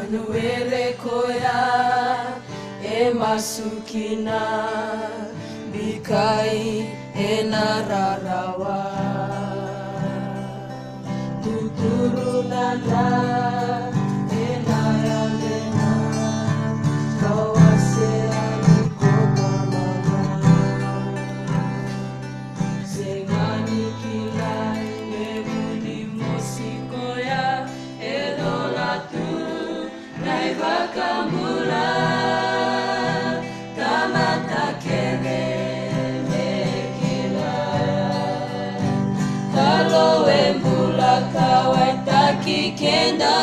Manuere koya e masukina bikai e nararawa tuturunanda e nayalena kawaseani kokamana sengani kilai nebudi musikoya elolatu naivakambula kamatakele mekila kaloembula kawaitaki kenda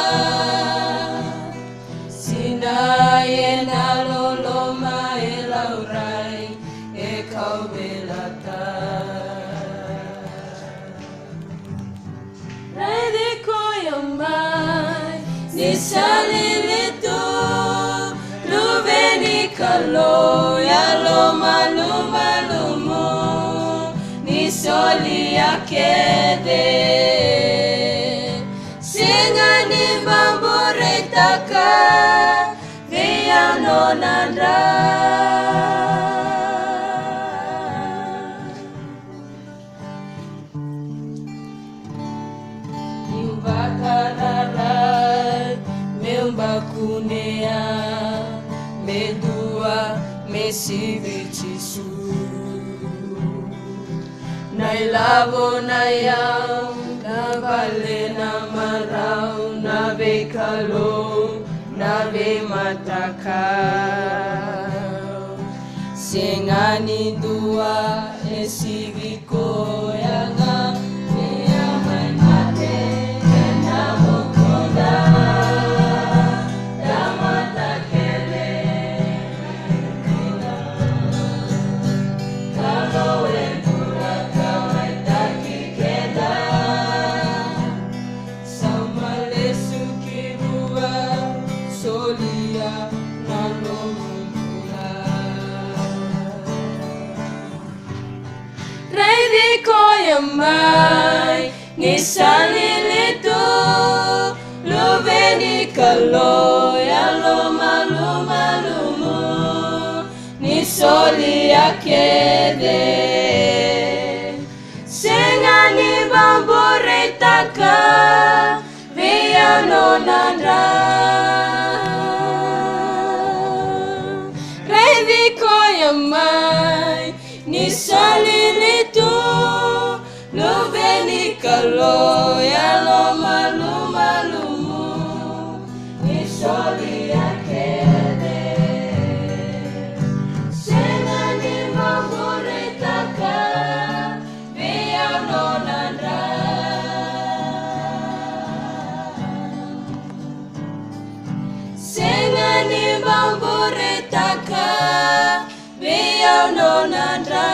sinayena loloma elaurai ekaubelata raidikoyamai nisalilitu luveni kalo yalo malumalumu nisoli yakede singani bamburetaka viyanonanda imbakararai membakunea medua mesivitisu nailavo nayau navale namarau nave kalo nave mataka singani dua esiviko yanga Koyamai nisalilitu luveni kalo yalo malumalumu nisoli yakede sengani bamburetaka viyanonanda koyamai nisalilitu luveni kalo yalo malumalumu nisoli yakede sengani bamburetaka viyanonanda sengani bamburetaka viyanonanda